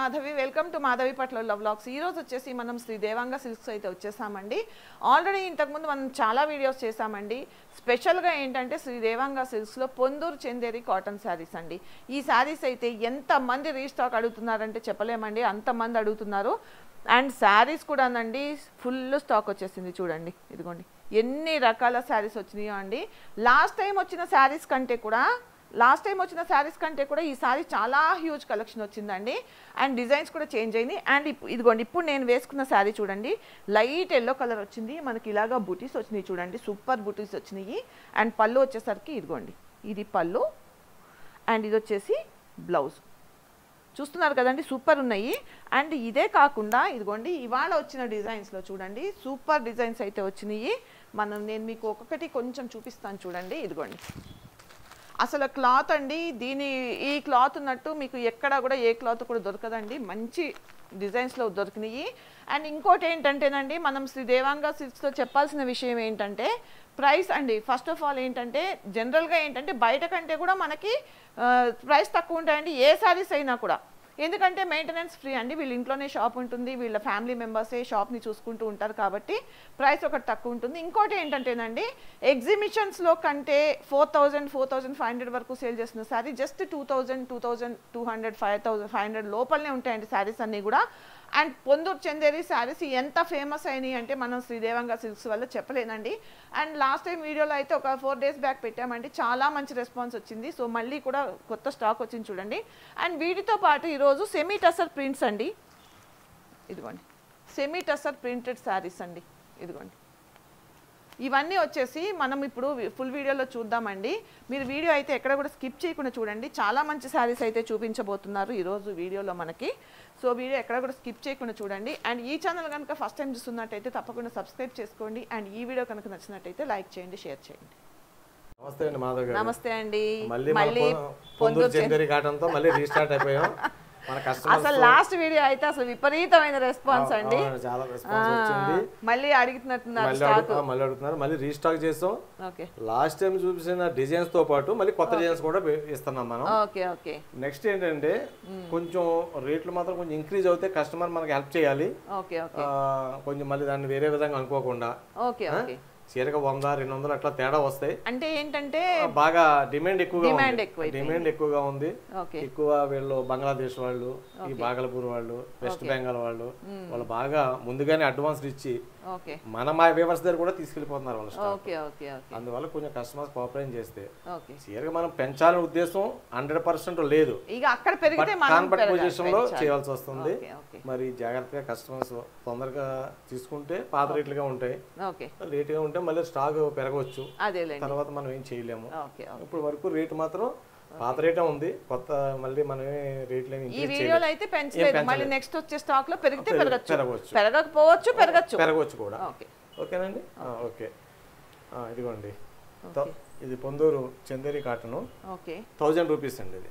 Madhavi. Welcome to Madhavi పట్ల vlogs. ఈ రోజు వచ్చేసి మనం శ్రీ దేవాంగ సిల్క్స్ అయితే వచ్చేసామండి. ఆల్రెడీ ఇంతకుముందు మనం చాలా వీడియోస్ చేసామండి. స్పెషల్గా ఏంటంటే శ్రీ దేవాంగ సిల్క్స్లో పొందూరు చందేరి కాటన్ శారీస్ అండి. ఈ శారీస్ అయితే ఎంతమంది రీస్టాక్ అడుగుతున్నారంటే చెప్పలేమండి, అంతమంది అడుగుతున్నారు. అండ్ శారీస్ కూడానండి ఫుల్ స్టాక్ వచ్చేసింది. చూడండి ఇదిగోండి ఎన్ని రకాల శారీస్ వచ్చినాయో అండి. లాస్ట్ టైం వచ్చిన శారీస్ కంటే కూడా ఈ సారీ చాలా హ్యూజ్ కలెక్షన్ వచ్చిందండి. అండ్ డిజైన్స్ కూడా చేంజ్ అయింది. అండ్ ఇదిగోండి ఇప్పుడు నేను వేసుకున్న శారీ చూడండి, లైట్ ఎల్లో కలర్ వచ్చింది. మనకి ఇలాగా బుటీస్ వచ్చినాయి చూడండి, సూపర్ బుటీస్ వచ్చినాయి. అండ్ పళ్ళు వచ్చేసరికి ఇదిగోండి ఇది పళ్ళు, అండ్ ఇది వచ్చేసి బ్లౌజ్. చూస్తున్నారు కదండి, సూపర్ ఉన్నాయి. అండ్ ఇదే కాకుండా ఇదిగోండి ఇవాళ వచ్చిన డిజైన్స్లో చూడండి సూపర్ డిజైన్స్ అయితే వచ్చినాయి. నేను మీకు ఒక్కొక్కటి కొంచెం చూపిస్తాను చూడండి. ఇదిగోండి అసలు క్లాత్ అండి, ఈ క్లాత్ ఉన్నట్టు మీకు ఎక్కడ కూడా ఏ క్లాత్ కూడా దొరకదండి. మంచి డిజైన్స్లో దొరికినాయి. అండ్ ఇంకోటి ఏంటంటేనండి, మనం శ్రీ దేవాంగ సిల్క్స్లో చెప్పాల్సిన విషయం ఏంటంటే ప్రైస్ అండి. ఫస్ట్ ఆఫ్ ఆల్ ఏంటంటే జనరల్గా ఏంటంటే బయట కంటే కూడా మనకి ప్రైస్ తక్కువ ఉంటాయండి ఏ శారీస్ అయినా కూడా. ఎందుకంటే మెయింటెనెన్స్ ఫ్రీ అండి, వీళ్ళ ఇంట్లోనే షాప్ ఉంటుంది, వీళ్ళ ఫ్యామిలీ మెంబర్సే షాప్ని చూసుకుంటూ ఉంటారు కాబట్టి ప్రైస్ ఒకటి తక్కువ ఉంటుంది. ఇంకోటి ఏంటంటేనండి ఎగ్జిబిషన్స్లో కంటే 4000, 4500 వరకు సేల్ చేస్తున్న శారీ జస్ట్ 2000, 2200, 5500 లోపలనే ఉంటాయండి శారీస్ అన్నీ కూడా. అండ్ పొందూరు చందేరి శారీస్ ఎంత ఫేమస్ అయినాయి అంటే మనం శ్రీ దేవాంగ సిల్క్స్ వల్ల చెప్పలేనండి. అండ్ లాస్ట్ టైం వీడియోలో అయితే ఒక 4 days బ్యాక్ పెట్టామండి, చాలా మంచి రెస్పాన్స్ వచ్చింది. సో మళ్ళీ కూడా కొత్త స్టాక్ వచ్చింది చూడండి. అండ్ వీటితో పాటు ఈరోజు సెమీ టసర్ ప్రింట్స్ అండి. ఇదిగోండి సెమీ టసర్ ప్రింటెడ్ శారీస్ అండి. ఇదిగోండి ఇవన్నీ వచ్చేసి మనం ఇప్పుడు ఫుల్ వీడియోలో చూద్దామండి. మీరు వీడియో అయితే ఎక్కడ కూడా స్కిప్ చేయకుండా చూడండి. చాలా మంచి శారీస్ అయితే చూపించబోతున్నారు ఈరోజు వీడియోలో మనకి. సో వీడియో ఎక్కడ కూడా స్కిప్ చేయకుండా చూడండి. అండ్ ఈ ఛానల్ కనుక ఫస్ట్ టైం చూస్తున్నట్టయితే తప్పకుండా సబ్స్క్రైబ్ చేసుకోండి. అండ్ ఈ వీడియో కనుక నచ్చినట్టయితే లైక్ చేయండి, షేర్ చేయండి. నమస్తే అండి మాధవ్ గారు. నమస్తే అండి. మళ్ళీ పొందూరు చందేరి కాటన్తో మళ్ళీ రీస్టార్ట్ అయిపోయాం. అసలు లాస్ట్ వీడియో అయితే అసలు విపరీతమైన రెస్పాన్స్ అండి, చాలా రెస్పాన్స్ వచ్చింది. మళ్ళీ అడుగుతున్నారు, మళ్ళీ రీస్టాక్ చేస్తాం. లాస్ట్ టైం చూపించిన డిజైన్స్ తో పాటు మళ్ళీ కొత్త డిజైన్స్ కూడా ఇస్తున్నాం మనం. నెక్స్ట్ ఏంటంటే కొంచెం రేట్లు మాత్రం కొంచెం ఇంక్రీజ్ అవుతే కస్టమర్ మనకి హెల్ప్ చేయాలి కొంచెం, మళ్ళీ దాన్ని వేరే విధంగా అనుకోకుండా. చీరగా 100, 200 అట్లా తేడా వస్తాయి. అంటే ఏంటంటే బాగా డిమాండ్ ఎక్కువగా ఉంది. ఎక్కువ వీళ్ళు బంగ్లాదేశ్ వాళ్ళు, ఈ బాగల్పూర్ వాళ్ళు, వెస్ట్ బెంగాల్ వాళ్ళు బాగా ముందుగానే అడ్వాన్స్ ఇచ్చి మన వ్యూవర్స్ దగ్గర కూడా తీసుకెళ్లిపోతున్నారు వాళ్ళు. అందువల్ల కొంచెం కస్టమర్స్ కోఆపరేట్ చేస్తే చీరగా మనం పెంచాలనే ఉద్దేశం 100% లేదు. కాన్పట్ పొజిషన్ లో చేయాల్సి వస్తుంది. మరి జాగ్రత్తగా కస్టమర్స్ తొందరగా తీసుకుంటే పాత రేట్లుగా ఉంటాయి, లేట్ గా ఉంటే మళ్ళీ స్టాక్ పెరగవచ్చు, తర్వాత మనం ఏం చేయలేము. ఇప్పుడు వరకు రేటు మాత్రం పాత రేటే ఉంది, కొత్త మళ్ళీ మనం రేట్లు ఈ వీడియోలో అయితే పెంచలేదు. మళ్ళీ నెక్స్ట్ వచ్చే స్టాక్ లో పెరిగితే పెరగకపోవచ్చు, పెరగవచ్చు కూడా. ఓకేనండి. ఓకే ఇదిగోండి ఇది పొందూరు చందేరి కాటన్, 1000 రూపీస్ అండి. ఇది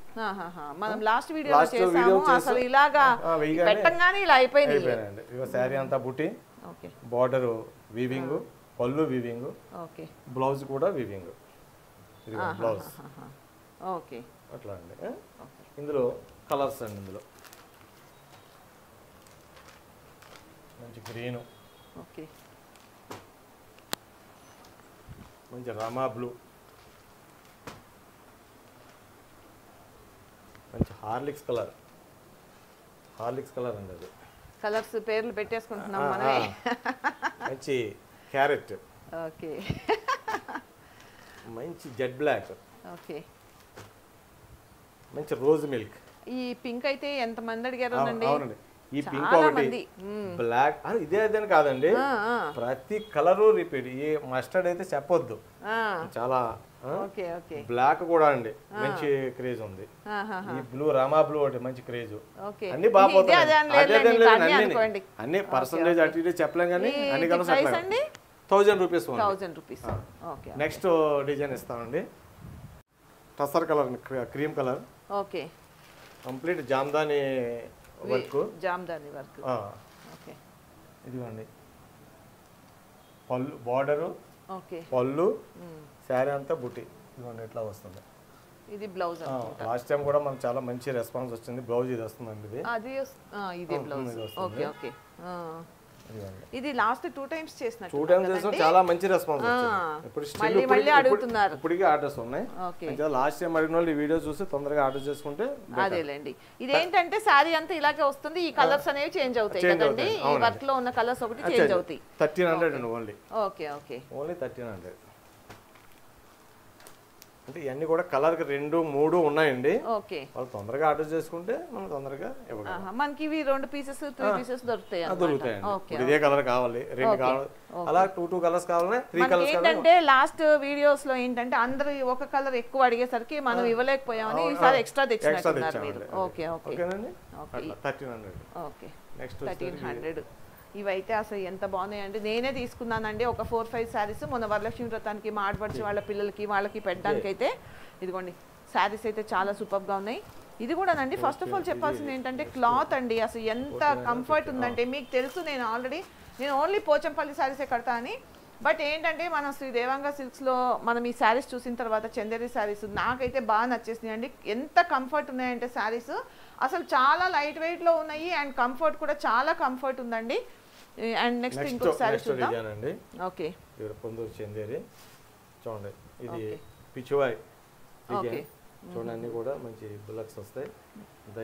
మనం లాస్ట్ వీడియో అసలు ఇలాగా పెట్టంగానే ఇలా అయిపోయింది. ఇగో శారీ అంతా బుట్టి, బార్డర్ వీవింగ్, పళ్ళు వీవింగ్, బ్లౌజ్ కూడా వీవింగ్. ఇది బ్లౌజ్ అట్లా అండి. ఇందులో కలర్స్ అండి, ఇందులో మంచి గ్రీన్, మంచి రామా బ్లూ, మంచి హార్లిక్స్ కలర్ అండి. అది కలర్స్ పేర్లు పెట్టేసుకుంటున్నాం మనమే. మంచి క్యారెట్, మంచి జెడ్ బ్లాక్, మంచి రోజ్ మిల్క్. ఈ పింక్ అయితే ఎంత మంది అడిగారు. అవునండి, ఈ పింక్ ఒకటి, బ్లాక్ ఇదే అదని కాదండి, ప్రతి కలరు రిపీట్. ఈ మస్టర్డ్ అయితే చెప్పొద్దు, చాలా బ్లాక్ కూడా అండి మంచి క్రేజ్ ఉంది. ఈ బ్లూ రామా బ్లూ ఒకటి మంచి క్రేజ్. అన్ని బాగా పోతాయి, అన్ని పర్సంటేజ్ అటు ఇటు చెప్పలేం కానీ అన్ని కలర్స్ 1000 రూపీస్. నెక్స్ట్ డిజైన్ ఇస్తామండి, tussar colour, cream colour, complete Jamdani work. ఇదిగోండి పళ్ళు, బార్డరు, పళ్ళు, శారీ అంతా బుట్టి. ఇదిగోండి ఇట్లా వస్తుంది. ఇది బ్లౌజ్ లాస్ట్ టైం కూడా మనకు చాలా మంచి రెస్పాన్స్ వచ్చింది. బ్లౌజ్ ఇది వస్తుందండి. ఇది అది ఇదే బ్లౌజ్. Okay okay. ఇది లాస్ట్ 2 టైమ్స్ చేసినట్టు 2 టైమ్స్ చేసాం, చాలా మంచి రెస్పాన్స్ వచ్చింది. ఇప్పుడు మళ్ళీ మళ్ళీ అడుగుతున్నారు. ఇప్పటికే ఆర్డర్స్ ఉన్నాయి. ఇంకా లాస్ట్ టైం అడిగిన వాళ్ళు ఈ వీడియో చూసి తొందరగా ఆర్డర్ చేసుకుంటే అదేలేండి. ఇదేంటంటే సారీ అంతా ఇలాగే వస్తుంది, ఈ కలర్స్ అనేవి చేంజ్ అవుతాయి కదండి. ఈ వర్క్ లో ఉన్న కలర్స్ ఒకటి చేంజ్ అవుతాయి. 1300 అండి ఓన్లీ. Okay okay. ఓన్లీ 1300. అంటే ఇవన్నీ కూడా కలర్ కి 2, 3 ఉన్నాయండి. ఓకే. వాళ్ళు తొందరగా ఆర్డర్ చేసుకుంటే మనం తొందరగా ఇవ్వగలం. మనకి ఇవి 2 పీసెస్ 3 పీసెస్ దొరుకుతాయి. దొరుకుతాయండి. ఇదే కలర్ కావాలి, 2 కావాలి, అలా 2 కలర్స్ కావాలనే 3 కలర్స్. ఏంటంటే లాస్ట్ వీడియోస్ లో ఏంటంటే అందరూ ఒక కలర్ ఎక్కువ అడిగేసరికి మనం ఇవ్వలేకపోయామని ఈసారి ఎక్స్ట్రా తెచ్చినట్టున్నారు మీరు. Okay okay. ఓకేనండి. 1300. ఓకే. నెక్స్ట్ 1300. ఇవైతే అసలు ఎంత బాగున్నాయండి. నేనే తీసుకున్నానండి ఒక 4-5 శారీస్ మొన్న వరలక్ష్మి వ్రతానికి మా ఆడపడిచి వాళ్ళ పిల్లలకి వాళ్ళకి పెట్టడానికి అయితే. ఇదిగోండి శారీస్ అయితే చాలా సూపర్గా ఉన్నాయి. ఇది కూడానండి ఫస్ట్ ఆఫ్ ఆల్ చెప్పాల్సింది ఏంటంటే క్లాత్ అండి, అసలు ఎంత కంఫర్ట్ ఉందంటే మీకు తెలుసు. నేను ఓన్లీ పోచంపల్లి శారీసే కడతా అని. బట్ ఏంటంటే మనం శ్రీ దేవాంగ సిల్క్స్లో మనం ఈ శారీస్ చూసిన తర్వాత చందేరి శారీస్ నాకైతే బాగా నచ్చేసినాయి అండి. ఎంత కంఫర్ట్ ఉన్నాయంటే శారీస్ అసలు చాలా లైట్ వెయిట్లో ఉన్నాయి అండ్ కంఫర్ట్ కూడా చాలా కంఫర్ట్ ఉందండి. అండ్ నెక్స్ట్ ఇంకొక శారీ చూద్దాం. ఓకే. ఇక్కడ పొందూరు చందేరి చూడండి, ఇది పిచువాయ్ డిజైన్ చూడండి. అన్ని కూడా మంచి బుల్లక్స్ వస్తాయి.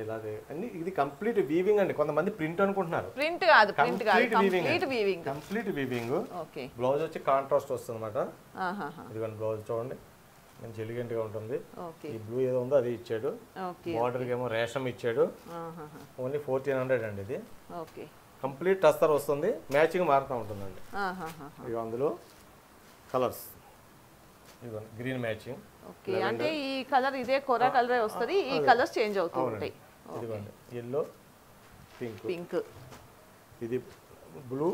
ఇలాగే అన్ని ఇది కంప్లీట్ వీవింగ్ అండి. కొంతమంది ప్రింట్ అనుకుంటున్నారు, ప్రింట్ కాదు, కంప్లీట్ వీవింగ్. ఓకే. బ్లౌజ్ వచ్చి కాంట్రాస్ట్ వస్తుంది అన్నమాట. ఇదిగోండి బ్లౌజ్ చూడండి, మంచి ఎలిగెంట్ గా ఉంటుంది. ఈ బ్లూ ఏదో ఉందో అది ఇచ్చాడు. బార్డర్ ఏమో రేషం ఇచ్చాడు. ఓన్లీ 1400 అండి ఇది. ఓకే. కంప్లీట్ టస్టర్ వస్తుంది, మ్యాచింగ్ మారుతూ ఉంటుందండి. ఇక అందులో కలర్స్ ఇదిగోండి గ్రీన్ మ్యాచింగ్. ఓకే. అంటే ఈ కలర్ ఇదే కొర కలర్ వస్తుంది, ఈ కలర్స్ చేంజ్ అవుతూ ఉంటాయి. ఇదిగోండి ఎల్లో, పింక్, ఇది బ్లూ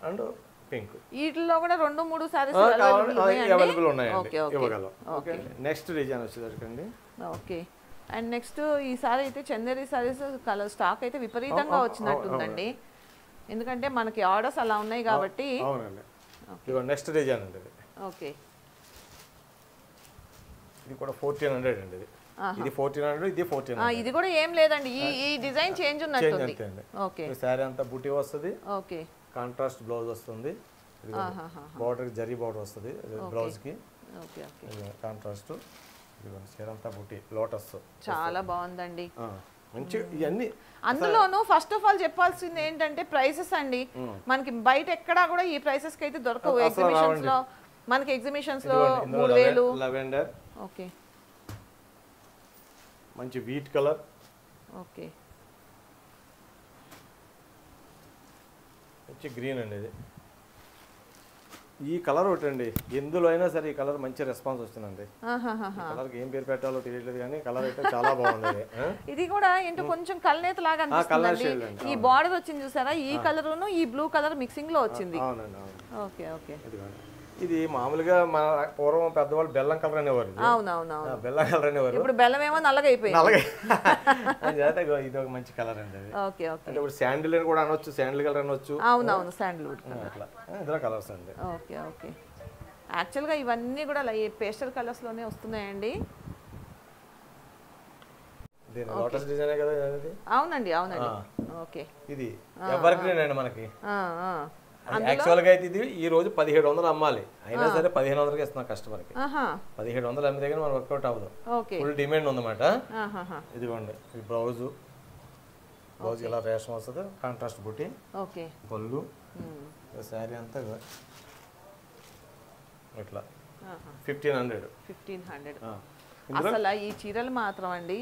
అండ్ పింక్. వీటిలో కూడా 2-3 సారీస్ అవైలబుల్ ఉన్నాయండి, ఇవ్వగలం. ఓకే. నెక్స్ట్ డిజైన్ వచ్చేసరికి ఓకే. అండ్ నెక్స్ట్ ఈ సారీ అయితే చందేరి సారీస్ కలర్ స్టాక్ అయితే విపరీతంగా వచ్చినట్టుందండి, ఎందుకంటే మనకి ఆర్డర్స్ అలా ఉన్నాయి కాబట్టి. అవునండి. నెక్స్ట్ డిజైన్ అండి ఇది. ఓకే. ఇది కూడా 1400 అండి. ఇది 1400, ఇది 1400. ఇది కూడా ఏం లేదండి, ఈ డిజైన్ చేంజ్ ఉన్నట్టుంది. ఓకే. సారీ అంతా బుటీ వస్తుంది. ఓకే. కాంట్రాస్ట్ బ్లౌజ్ వస్తుంది. బార్డర్ జరీ బార్డర్ వస్తుంది బ్లౌజ్ కి. Okay okay. కాంట్రాస్ట్ చీర అంతా బుటీ లోటస్ చాలా బాగుందండి. మంచి ఇవన్నీ. అందులోనూ ఫస్ట్ ఆఫ్ ఆల్ చెప్పాల్సింది ఏంటంటే ప్రైసెస్ అండి. మనకి బయట ఎక్కడా కూడా ఈ ప్రైసెస్ కి అయితే దొరకవు. ఎగ్జిబిషన్స్ లో మనకి ఎగ్జిబిషన్స్ లో 3000. లెవెండర్. ఓకే. మంచి వీట్ కలర్. ఓకే. మంచి గ్రీన్ అండి ఇది. ఈ కలర్ ఒకటి అండి, ఎందులో అయినా సరే ఈ కలర్ మంచి రెస్పాన్స్ వస్తుందండి. కలర్ ఏం పేరు పెట్టాలో తెలియట్లేదు కానీ కలర్ అయితే చాలా బాగుంది. ఇది కూడా ఏంటో కొంచెం కల్నేత లాగా అనిపిస్తుంది. ఈ బార్డర్ వచ్చింది చూసారా, ఈ కలర్ ఈ బ్లూ కలర్ మిక్సింగ్ లో వచ్చింది. Okay okay. ఇది మామూలుగా మన పూర్వం పెద్దవాళ్ళు బెల్లం కలర్ అనేవారు. అవునవును, బెల్లం కలర్ అనేవారు. ఇప్పుడు బెల్లం ఏమో నల్లగా అయిపోయింది. ఇది ఒక మంచి కలర్ అండి. Okay okay. అంటే ఇప్పుడు శాండిల్ అని కూడా అనొచ్చు, శాండిల్ కలర్ అనొచ్చు. అవునవును, శాండిల్వుడ్ అట్లా ఇందులో కలర్స్ అండి. Okay okay. యాక్చువల్గా ఇవన్నీ కూడా పేస్టల్ కలర్స్ లోనే వస్తున్నాయండి. లోటస్ డిజైన్ కదా ఇది. అవునండి అవునండి. ఓకే. ఇది ఎవర్ గ్రీన్ అండి మనకి. యాక్చువల్ గా అయితే ఇది ఈ రోజు 1700 అమ్మాలి, అయినా సరే 1500కి ఇస్తున్నాం కస్టమర్ కి. 1700 అమ్మితే కానీ మనం వర్కౌట్ అవ్వదు, ఫుల్ డిమాండ్ ఉందన్నమాట. ఇదిగోండి ఈ బ్లౌజ్ ఇలా రేషం వస్తుంది, కాంట్రాస్ట్ బుట్టి, పళ్ళు, శారీ అంతా ఇట్లా 1500. అసలు ఈ చీరలు మాత్రం అండి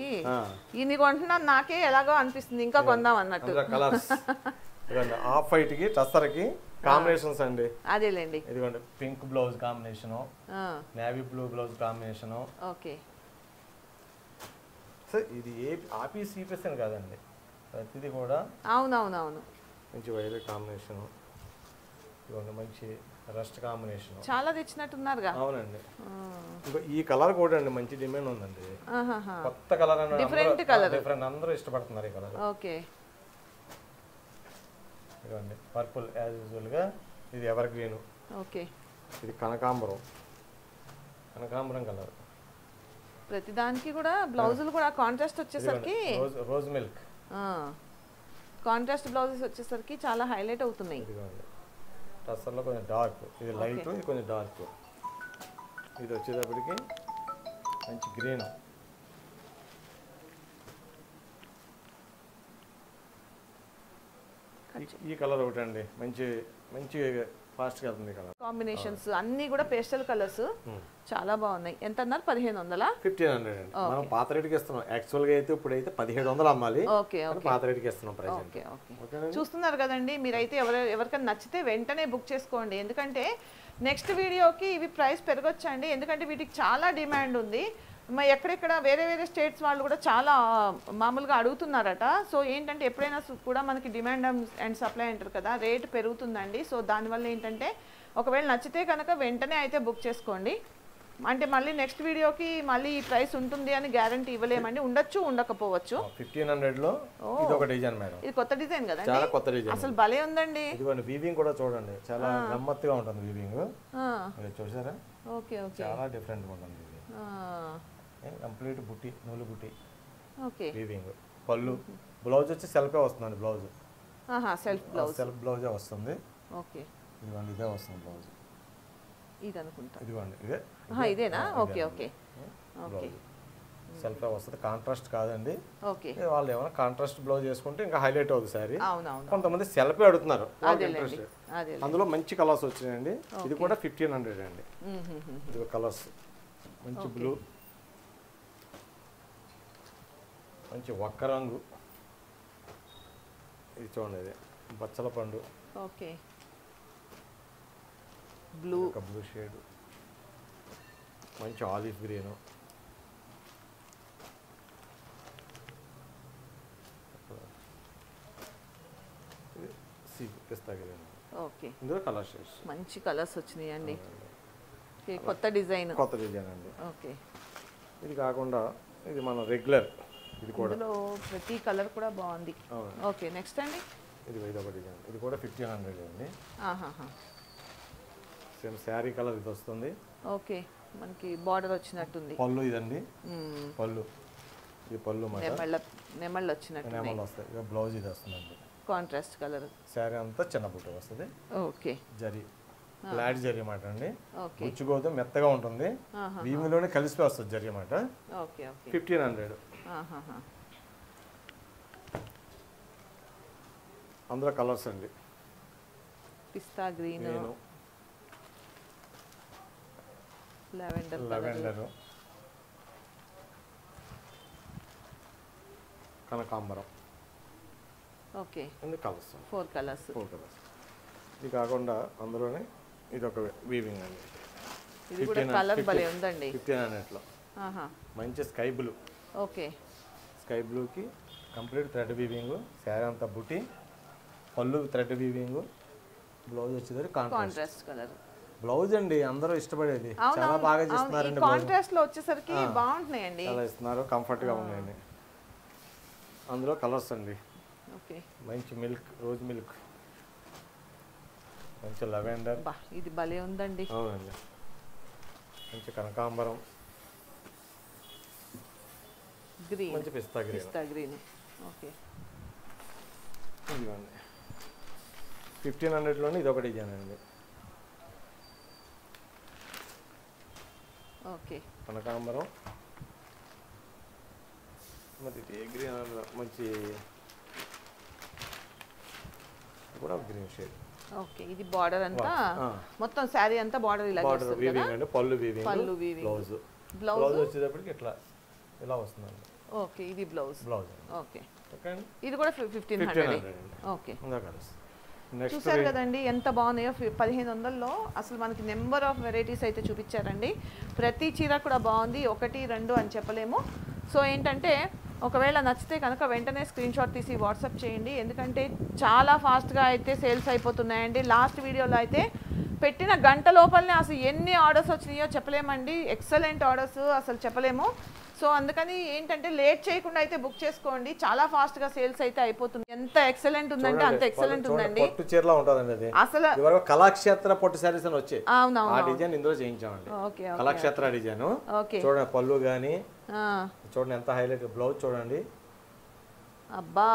ఇన్ని కొంటున్నాను నాకే ఎలాగో అనిపిస్తుంది, ఇంకా కొందాం అన్నట్టు. కలర్స్ ఆఫ్ వైట్ కి టస్సర్ కి కాంబినేషన్స్ అండి. అదేలేండి. ఇదిగోండి pink blouse combination, navy blue blouse combination. Okay. Sir ఇది ఏ ఆఫీస్ ఈపీస్ అని కాదండి, ప్రతిదీ కూడా. అవునవునవును. మంచి వైలెట్ కాంబినేషన్, ఇదిగోండి మంచి రస్ట్ కాంబినేషన్. చాలా తెచ్చినట్టున్నారుగా. అవునండి. ఈ కలర్ కూడా అండి మంచి డిమాండ్ ఉందండి. కొత్త కలర్ అని డిఫరెంట్ కలర్, డిఫరెంట్ అందరూ ఇష్టపడుతున్నారు ఈ కలర్. ఓకే. ఇదిగోండి పర్పుల్ యాజ్ యూజువల్ గా, ఇది ఎవర్ గ్రీన్. ఓకే. ఇది కనకాంబరం కలర్. ప్రతిదానికి కూడా బ్లౌజులు కూడా కాంట్రాస్ట్ వచ్చేసరికి రోజ్ మిల్క్ కాంట్రాస్ట్ బ్లౌజెస్ వచ్చేసరికి చాలా హైలైట్ అవుతున్నాయి. టస్సర్లో కొంచెం డార్క్, ఇది లైట్, ఇది కొంచెం డార్క్. ఇది వచ్చేటప్పటికి మంచి గ్రీన్. ఈ కలర్ ఒకటి అండి, మంచి మంచి ఫాస్ట్గా వెళ్తుంది కలర్. కాంబినేషన్స్ అన్నీ కూడా పేస్టల్ కలర్స్ చాలా బాగున్నాయి. ఎంత అన్నారు? 1500. 1500 అండి. మనం పాత రేటుకి ఇస్తున్నాం. యాక్చువల్గా అయితే ఇప్పుడైతే 1700 అమ్మాలి. పాత రేటుకి ఇస్తున్నాం ప్రైస్. చూస్తున్నారు కదండి, మీరైతే ఎవరికైనా నచ్చితే వెంటనే బుక్ చేసుకోండి. ఎందుకంటే నెక్స్ట్ వీడియోకి ఇవి ప్రైస్ పెరగొచ్చండి. ఎందుకంటే వీటికి చాలా డిమాండ్ ఉంది. ఎక్కడెక్కడ వేరే వేరే స్టేట్స్ వాళ్ళు కూడా చాలా మామూలుగా అడుగుతున్నారట. సో ఏంటంటే ఎప్పుడైనా కూడా మనకి డిమాండ్ అండ్ సప్లై అంటారు కదా, రేట్ పెరుగుతుందండి. సో దానివల్ల ఏంటంటే ఒకవేళ నచ్చితే కనుక వెంటనే అయితే బుక్ చేసుకోండి. అంటే మళ్ళీ నెక్స్ట్ వీడియోకి మళ్ళీ ఈ ప్రైస్ ఉంటుంది అని గ్యారంటీ ఇవ్వలేమండి. ఉండొచ్చు, ఉండకపోవచ్చు. 1500లో ఇది ఒక డిజైన్ మేడం. ఇది కొత్త డిజైన్ కదా, చాలా కొత్త డిజైన్. అసలు భలే ఉందండి. ఇదిగోండి వీవింగ్ కూడా చూడండి, చాలా గమ్మత్తుగా ఉంటుంది వీవింగ్. చూసారా? ఓకే ఓకే, చాలా డిఫరెంట్ గా ఉంటుంది. కంప్లీట్ బుట్టి, నూలు బుట్టి. Okay, weaving. పళ్ళు, బ్లౌజ్ వచ్చి సెల్ఫే వస్తుందండి. బ్లౌజ్ సెల్ఫ్ బ్లౌజే వస్తుంది. ఓకే, ఇదిగోండి ఇదే వస్తుంది బ్లౌజ్. ఇది అనుకుంటా. ఇదిగోండి ఇదే. ఇదేనా? ఓకే ఓకే ఓకే, సెల్ఫ్ వస్తుంది, కాంట్రాస్ట్ కాదండి. ఓకే, వాళ్ళు ఏమైనా కాంట్రాస్ట్ బ్లౌజ్ చేసుకుంటే ఇంకా హైలైట్ అవుతుంది సారీ. అవునవును, కొంతమంది సెల్ఫే అడుగుతున్నారు. అందులో మంచి కలర్స్ వచ్చినాయండి. ఇది కూడా 1500 అండి. ఇది కలర్స్ మంచి బ్లూ, మంచి ఒక్క రంగు. ఇది చూడండి, ఇది బచ్చల పండు. ఓకే, బ్లూ, ఒక బ్లూ షేడ్, మంచి ఆలివ్ గ్రీన్. పిస్తా గ్రీన్. ఓకే, ఇందులో కలర్ షేడ్స్ మంచి కలర్స్ వచ్చినాయి అండి. కొత్త డిజైన్ అండి. ఓకే, ఇది కాకుండా ఇది మన రెగ్యులర్. ఇది కూడా ప్రతి కలర్ కూడా బాగుంది. ఓకే, నెక్స్ట్ అండి. ఇది ఒక డిజైన్. ఇది కూడా 1500 అండి. సేమ్ శారీ కలర్ ఇది వస్తుంది. ఓకే, మనకి బార్డర్ వచ్చినట్టుంది. పళ్ళు ఇదండి, పళ్ళు. ఇది పళ్ళు నెమళ్ళు వచ్చినట్టు నెమళ్ళు వస్తాయి. ఇక బ్లౌజ్ ఇది వస్తుందండి, కాంట్రాస్ట్ కలర్. శారీ అంతా చిన్న బుట్ట వస్తుంది. ఓకే, జరీ, ఫ్లాట్ జరీ అన్నమాట అండి. ఉచ్చుకోదు, మెత్తగా ఉంటుంది. వీమిలోనే కలిసి వస్తుంది జరీ అన్నమాట. 1500. అందులో కలర్స్ అండి, పిస్తా గ్రీన్, లెవెండర్, కనకాంబరం. Okay, colours 4 colours. ఇది కాకుండా అందులోనే ఇది ఒక వీవింగ్ అండి. ఇది కూడా కలర్ భలే ఉందండి. 1500లో మంచి స్కై బ్లూ. ఓకే, స్కై బ్లూకి కంప్లీట్ థ్రెడ్ వీవింగ్. శారీ అంతా బుట్టి, పళ్ళు థ్రెడ్ వీవింగ్. బ్లౌజ్ వచ్చేది కాంట్రాస్ట్ కలర్ బ్లౌజ్ అండి. అందరూ ఇష్టపడేది, చాలా బాగా చేస్తున్నారండి. కాంట్రాస్ట్ లో వచ్చేసరికి బాగుంటున్నాయండి, చాలా ఇస్తున్నారు, కంఫర్ట్ గా ఉన్నాయండి. అందులో కలర్స్ అండి. ఓకే, మంచి మిల్క్, రోజ్ మిల్క్, మంచి లెవెండర్. ఇది భలే ఉందండి. అవునండి, మంచి కనకాంబరం, గ్రీన్, మంచి పిస్తా గ్రీన్. ఓకే, ఇదిగోండి 1500లోనే ఇది ఒక డిజైన్ అండి. ఓకే, కనకాంబరం, మరి గ్రీన్, మంచి కూడా గ్రీన్ షేడ్. ఓకే, ఇది బార్డర్ అంతా మొత్తం శారీ అంతా బార్డర్ ఇలా వస్తుంది కదా. పళ్ళు వీవింగ్, బ్లౌజ్ వచ్చేటప్పటికి ఇట్లా ఇలా వస్తుందండి. ఓకే, ఇది బ్లౌజ్. ఓకే, ఇది కూడా 1500. ఓకే, చూసారు కదండి ఎంత బాగున్నాయో. 1500లో అసలు మనకి నెంబర్ ఆఫ్ వెరైటీస్ అయితే చూపించారండి. ప్రతి చీర కూడా బాగుంది, 1, 2 అని చెప్పలేము. సో ఏంటంటే ఒకవేళ నచ్చితే కనుక వెంటనే స్క్రీన్ షాట్ తీసి వాట్సాప్ చేయండి. ఎందుకంటే చాలా ఫాస్ట్గా అయితే సేల్స్ అయిపోతున్నాయండి. లాస్ట్ వీడియోలో అయితే పెట్టిన గంట లోపలనే అసలు ఎన్ని ఆర్డర్స్ వచ్చినాయో చెప్పలేమండి. ఎక్సలెంట్ ఆర్డర్స్, అసలు చెప్పలేము. సో అందుకని ఏంటంటే లేట్ చేయకుండా అయితే బుక్ చేసుకోండి, చాలా ఫాస్ట్ గా సేల్స్ అయితే అయిపోతుంది. ఎంత ఎక్సలెంట్ ఉందంటే అంత ఎక్సలెంట్ ఉందండి. పట్టు చీరలా ఉంటదండి అది. అసలు ఇవరకు కళాక్షేత్ర పట్టు సారీస్ అని వచ్చాయి. అవునవును. ఆ డిజైన్ ఇందులో చేయించామండి. ఓకే కళాక్షేత్ర డిజైన్ చూడండి. పళ్ళు గానీ చూడండి ఎంత హైలైట్. బ్లౌజ్ చూడండి, అబ్బా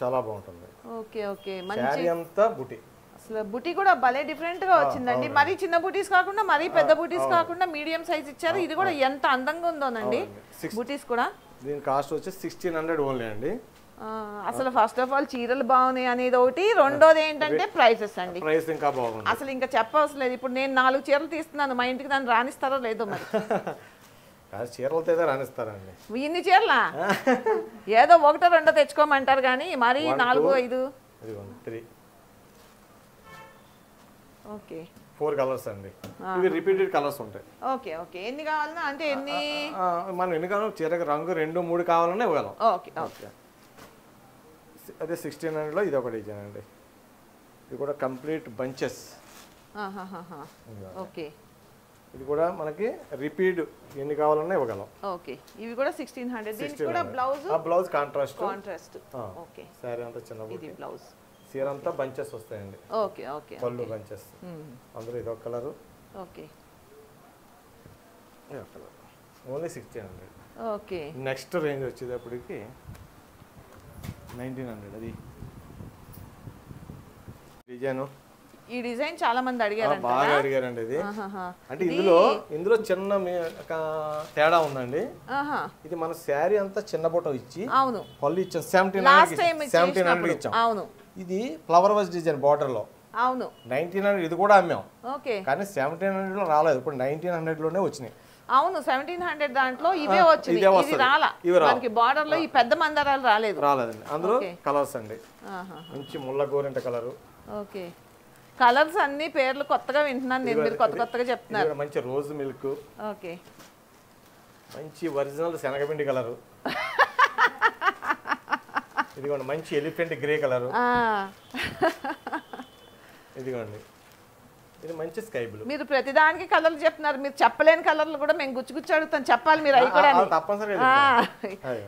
చాలా బాగుంటుంది. Okay okay. శారీ అంతా బుటీ. అసలు బుటీ కూడా భలే డిఫరెంట్ గా వచ్చిందండి. మరీ చిన్న బుటీస్ కాకుండా మరీ పెద్ద బుటీస్ కాకుండా మీడియం సైజ్ ఇచ్చారు. ఇది కూడా ఎంత అందంగా ఉందోనండి బుటీస్ కూడా. దీని కాస్ట్ వచ్చి 1600 ఓన్లీ అండి. అసలు ఫస్ట్ ఆఫ్ ఆల్ చీరలు బాగున్నాయి అనేది ఒకటి, రెండోది ఏంటంటే ప్రైసెస్ అండి. ప్రైస్ ఇంకా బాగుంది. అసలు ఇంకా చెప్పవసరం లేదు. ఇప్పుడు నేను 4 చీరలు తీస్తున్నాను, మా ఇంటికి దాన్ని రానిస్తారో లేదో మరి. చీరలతో అయితే రానిస్తారండి. ఇన్ని చీరలా? ఏదో 1 2 తెచ్చుకోమంటారు కానీ మరి 4 5 3 ఓకే 4 కలర్స్ అండి. ఇవి రిపీటెడ్ కలర్స్ ఉంటాయి. Okay okay. ఎన్ని కావాలన్నా అంటే ఎన్ని మనం ఎన్ని కావాలి, చీరకు రంగు 2 3 కావాలన్నా ఇవ్వగలం. Okay okay. అదే 1600 లో ఇది ఒక డిజైన్ అండి. ఇది కూడా కంప్లీట్ బంచెస్. ఓకే. ఇది కూడా మనకి రిపీట్ ఎన్ని కావాలన్నా ఇవ్వగలం. ఓకే. ఇవి కూడా 1600. దీనికి కూడా blouse blouse contrast. Okay. Sorry అంతా చిన్న ఇది బ్లౌజ్. చీర అంతా బంచెస్ వస్తాయండి. Okay okay. పళ్ళు బంచెస్. అందులో ఇది ఒక colour. Okay. Only 1600. Okay. Next range వచ్చేటప్పటికి 1900. అది డిజైన్. ఈ డిజైన్ చాలా మంది అడిగారు, బాగా అడిగారండి. ఇది అంటే ఇందులో చిన్న తేడా ఉందండి. ఇది మన శారీ అంతా చిన్న బొట్ట ఇచ్చి పళ్ళు ఇచ్చాం 1700 ఇచ్చాం. అవును. ఇది ఫ్లవర్ వైజ్ డిజైన్ బార్డర్ లో. అవును. 1900 ఇది కూడా అమ్మాం. ఓకే. కానీ 1700 లో రాలేదు, ఇప్పుడు 1900 లోనే వచ్చినాయి. అవును. 1700 దాంట్లో ఇవే వచ్చింది. ఇది రాలా మనకి బార్డర్ లో. ఈ పెద్ద మందారాలు రాలేదండి. అందులో కలర్స్ అండి. మంచి ముల్ల గోరింట కలర్. ఓకే. కలర్స్ అన్ని పేర్లు కొత్తగా వింటున్నాను నేను, మీరు కొత్త కొత్తగా చెప్తున్నారు. మంచి రోజ్ మిల్క్. ఓకే. మంచి ఒరిజినల్ శనగపిండి కలర్. ఇదిగోండి మంచి ఎలిఫెంట్ గ్రే కలర్. ఇదిగోండి ఇది మంచి స్కై బ్లూ. మీరు ప్రతిదానికి కలర్లు చెప్తున్నారు, మీరు చెప్పలేని కలర్లు కూడా మేము గుచ్చి అడుగుతాం, చెప్పాలి మీరు అవి కూడా.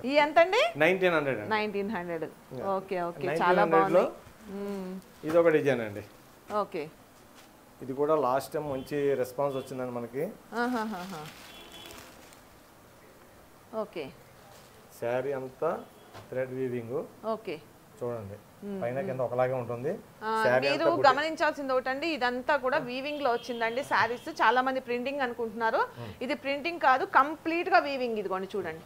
ఈ ఎంత అండి? 1900. Okay okay. చాలా బాగుంది. ఇది ఒక డిజైన్ అండి. ఓకే. ఇది కూడా లాస్ట్ టైం మంచి రెస్పాన్స్ వచ్చిందండి మనకి. ఓకే. శారీ అంతా థ్రెడ్ వీవింగ్. ఓకే. చూడండి పైన కింద ఒకలాగే ఉంటుంది. మీరు గమనించాల్సింది ఒకటండి, ఇదంతా కూడా వీవింగ్ లో వచ్చిందండి శారీస్. చాలా మంది ప్రింటింగ్ అనుకుంటున్నారు, ఇది ప్రింటింగ్ కాదు, కంప్లీట్ గా వీవింగ్. ఇదిగోండి చూడండి,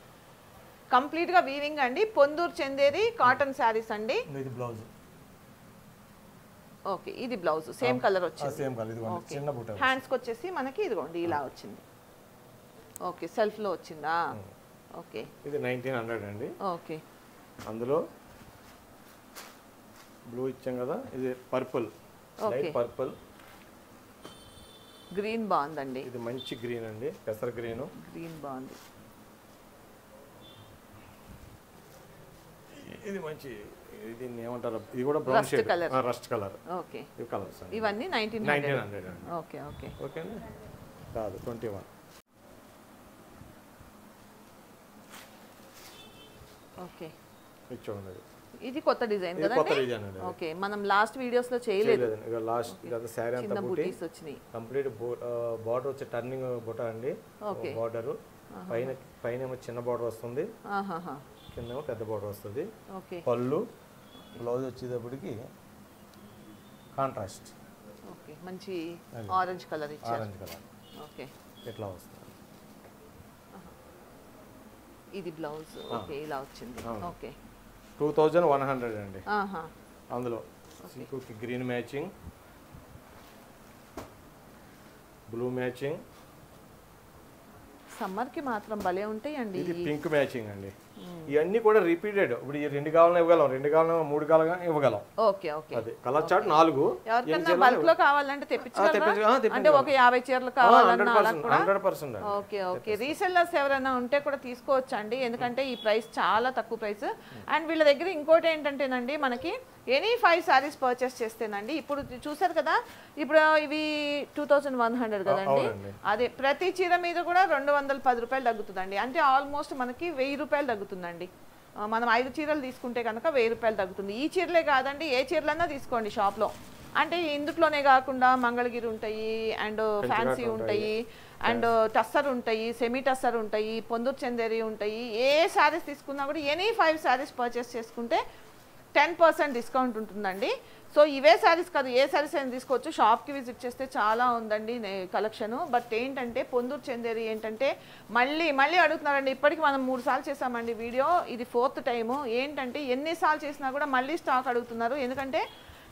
కంప్లీట్ గా వీవింగ్ అండి. పొందూరు చందేరి కాటన్ శారీస్ అండి. ఇది బ్లౌజ్. ఓకే. ఇది బ్లౌజ్ సేమ్ కలర్ వచ్చింది. Same colour. ఇదిగోండి చిన్న బుట్ట. హ్యాండ్స్ కి వచ్చేసి మనకి ఇదిగోండి ఇలా వచ్చింది. ఓకే. సెల్ఫ్ లో వచ్చిందా? ఓకే. ఇది 1900 అండి. ఓకే. అందులో బ్లూ ఇచ్చాం కదా, ఇది పర్పుల్, లైట్ పర్పుల్. గ్రీన్ బాగుందండి. ఇది మంచి గ్రీన్ అండి, పెసర గ్రీన్. గ్రీన్ బాగుంది. ఇది మంచి, దీన్ని ఏమంటారు, ఇది కూడా brown shade, rust colour. Okay. ఈ కలర్స్ ఇవన్నీ 1900 అండి. Okay okay. ఓకే అండి. కాదు 21. ఓకే. ఇది చూడండి, ఇది కొత్త డిజైన్ కదండి. కొత్త డిజైన్ అండి. ఓకే. మనం లాస్ట్ వీడియోస్ లో చేయలేదు. ఇక లాస్ట్ ఇదంతా శారీ అంతా బూటీస్ వచ్చినాయి. కంప్లీట్ బార్డర్ వచ్చే టర్నింగ్ బుట్ట అండి. ఓకే. బార్డర్ పైన ఏమో చిన్న బార్డర్ వస్తుంది, కింద ఏమో పెద్ద బార్డర్ వస్తుంది. ఓకే. పళ్ళు బ్లౌజ్ వచ్చేటప్పటికి కాంట్రాస్ట్. ఓకే. మంచి ఆరెంజ్ కలర్ ఇచ్చారు. Orange colour. ఓకే. ఇట్లా వస్తుంది. ఇది బ్లౌజ్. ఓకే. ఇలా వచ్చింది. ఓకే. 2100 అండి. అందులో green matching, blue matching. Summer కి మాత్రం భలే ఉంటాయండి. ఇది పింక్ మ్యాచింగ్ అండి. ఇవన్నీ కూడా రిపీటెడ్. ఇప్పుడు ఈ 2 కావాలని ఇవ్వగలం, 2 కావాలని 3 కావాలని ఇవ్వగలం. Okay okay. అది కలర్ చార్ట్ 4. ఎవరికైనా బల్క్ లో కావాలంటే తెప్పించగలరా? అంటే ఒక 50 చీరలు కావాలన్నా అలా కూడా? 100%. Okay okay. రీసెల్లర్స్ ఎవరైనా ఉంటే కూడా తీసుకోవచ్చు అండి, ఎందుకంటే ఈ ప్రైస్ చాలా తక్కువ ప్రైస్. అండ్ వీళ్ళ దగ్గర ఇంకోటి ఏంటంటేనండి, మనకి ఎనీ 5 సారీస్ పర్చేస్ చేస్తేనండి, ఇప్పుడు చూసారు కదా, ఇప్పుడు ఇవి 2100 కదండి, అదే ప్రతి చీర మీద కూడా 210 రూపాయలు తగ్గుతుందండి. అంటే ఆల్మోస్ట్ మనకి 1000 రూపాయలు తగ్గుతుందండి. మనం 5 చీరలు తీసుకుంటే కనుక 1000 రూపాయలు తగ్గుతుంది. ఈ చీరలే కాదండి, ఏ చీరలన్నా తీసుకోండి షాప్లో. అంటే ఇందులోనే కాకుండా మంగళగిరి ఉంటాయి, అండ్ ఫ్యాన్సీ ఉంటాయి, అండ్ టస్సర్ ఉంటాయి, సెమీ టస్సర్ ఉంటాయి, పొందూరు చందేరి ఉంటాయి. ఏ శారీస్ తీసుకున్నా కూడా ఎనీ 5 శారీస్ పర్చేస్ చేసుకుంటే 10% డిస్కౌంట్ ఉంటుందండి. సో ఇవే శారీస్ కాదు, ఏ శారీస్ అయినా తీసుకోవచ్చు. షాప్కి విజిట్ చేస్తే చాలా ఉందండి కలెక్షను. బట్ ఏంటంటే పొందూరు చందేరి ఏంటంటే మళ్ళీ మళ్ళీ అడుగుతున్నారండి. ఇప్పటికి మనం 3 సార్లు చేసామండి వీడియో, ఇది 4th టైము. ఏంటంటే ఎన్నిసార్లు చేసినా కూడా మళ్ళీ స్టాక్ అడుగుతున్నారు, ఎందుకంటే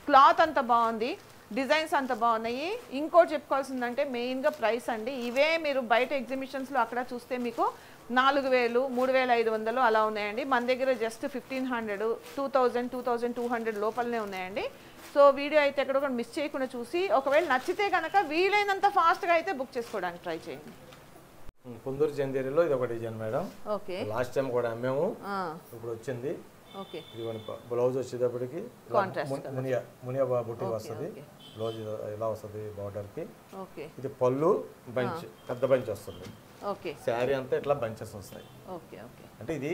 క్లాత్ అంత బాగుంది, డిజైన్స్ అంత బాగున్నాయి. ఇంకోటి చెప్పుకోవాల్సిందంటే మెయిన్గా ప్రైస్ అండి. ఇవే మీరు బయట ఎగ్జిబిషన్స్లో అక్కడ చూస్తే మీకు 4000, 3500 అలా ఉన్నాయండి. మన దగ్గర జస్ట్ 1500, 2000, 2200 లోపలనే ఉన్నాయండి. సో వీడియో అయితే ఎక్కడ కూడా మిస్ చేయకుండా చూసి, ఒకవేళ నచ్చితే కనుక వీలైనంత ఫాస్ట్గా అయితే బుక్ చేసుకోవడానికి ట్రై చేయండి. పొందూరు చందేరిలో ఇది ఒక design madam. Okay. Last time కూడా అమ్మాము, ఇప్పుడు వచ్చింది. ఓకే. ఇది బ్లౌజ్ వచ్చేటప్పటికి మునియా బుట్టి వస్తుంది. బ్లౌజ్ ఇలా వస్తుంది బార్డర్కి. ఓకే. ఇది పళ్ళు బంచ్, పెద్ద బంచ్ వస్తుంది. ఓకే. శారీ అంతా ఇట్లా బంచెస్ వస్తాయి. Okay okay. అంటే ఇది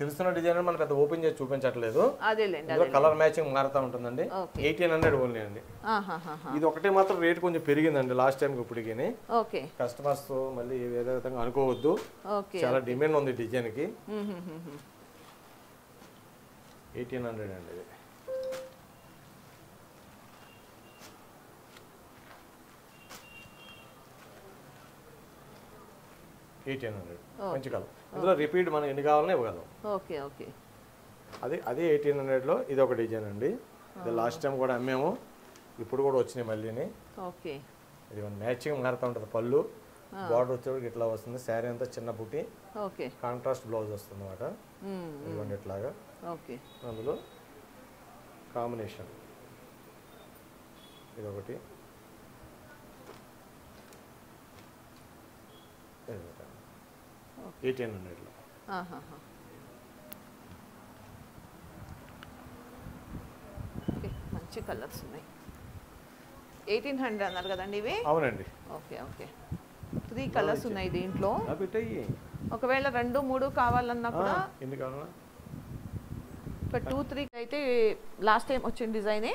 తెలుస్తున్న డిజైన్ మనం పెద్ద ఓపెన్ చేసి చూపించట్లేదు, అదేలేండి. కలర్ మ్యాచింగ్ మారుతూ ఉంటుందండి. 1800 ఓన్లీ అండి. ఇది ఒకటే మాత్రం రేట్ కొంచెం పెరిగిందండి లాస్ట్ టైం ఇప్పటికి. ఓకే. కస్టమర్స్ మళ్ళీ ఏదో విధంగా అనుకోవద్దు, చాలా డిమాండ్ ఉంది డిజైన్ కి. 1800 అండి ఇది. మంచి కలర్. ఇందులో రిపీట్ మనం ఎన్ని కావాలని ఇవ్వగలం. Okay okay. అది 1800లో ఇది ఒక డిజైన్ అండి. ఇది లాస్ట్ టైం కూడా అమ్మాము, ఇప్పుడు కూడా వచ్చినాయి మళ్ళీని. ఓకే. ఇది మ్యాచింగ్ మారుతూ ఉంటుంది. పళ్ళు బార్డర్ వచ్చేవాడికి ఇట్లా వస్తుంది. శారీ అంతా చిన్న బుట్టి, ఓకే, కాంట్రాస్ట్ బ్లౌజ్ వస్తుంది అన్నమాట. ఇదిగోండి ఇట్లాగా. ఓకే. అందులో కాంబినేషన్ ఇదొకటి, 1800లో. మంచి కలర్స్ ఉన్నాయి. 1800 అన్నారు కదండి ఇవి? అవునండి. Okay okay. 3 కలర్స్ ఉన్నాయి దీంట్లో. ఒకవేళ 2, 3 కావాలన్నా కూడా ఎన్ని కావాలన్నా ఒక 2, 3 అయితే లాస్ట్ టైం వచ్చిన డిజైనే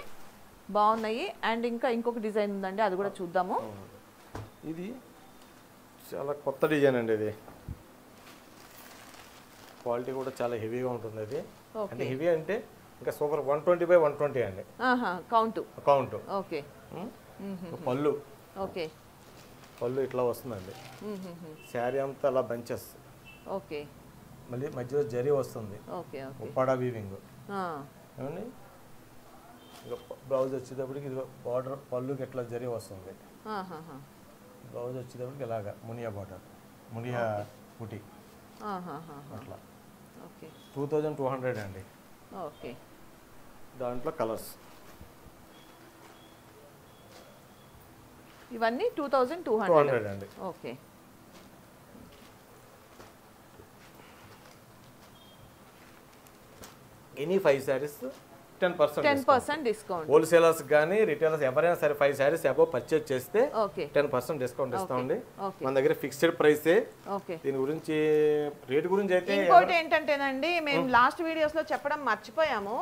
బాగున్నాయి. అండ్ ఇంకా ఇంకొక డిజైన్ ఉందండి, అది కూడా చూద్దాము. ఇది చాలా కొత్త డిజైన్ అండి. ఇది క్వాలిటీ కూడా చాలా హెవీగా ఉంటుంది. అది అంటే హెవీ అంటే ఇంకా సూపర్. 120/120 అండి కౌంట్. ఓకే. పళ్ళు, ఓకే, పళ్ళు ఇట్లా వస్తుందండి. శారీ అంతా అలా బంచెస్. ఓకే. మళ్ళీ మధ్యలో జరీ వస్తుంది. Okay okay. ఉప్పాడా వీవింగ్. ఏమండి బ్లౌజ్ వచ్చేటప్పటికి ఇది బార్డర్, పళ్ళుకి ఇట్లా జరీ వస్తుంది. బ్లౌజ్ వచ్చేటప్పటికి ఇలాగా మునియా బార్డర్, మునియా బుటీ అట్లా. 2200 అండి. ఓకే. దాంట్లో కలర్స్ ఇవన్నీ 2200 అండి. Okay. Any 5 saris 10% discount. Wholesalers కానీ రిటైలర్స్ ఎవరైనా సరే 5 శారీస్ అబౌవ్ పర్చేజ్ చేస్తే 10% డిస్కౌంట్ ఇస్తామండి. మన దగ్గర ఫిక్స్డ్ ప్రైసే. దీని గురించి రేట్ గురించి అయితే ఇంకోటి ఏంటంటేనండి, మేము లాస్ట్ వీడియోస్ లో చెప్పడం మర్చిపోయాము.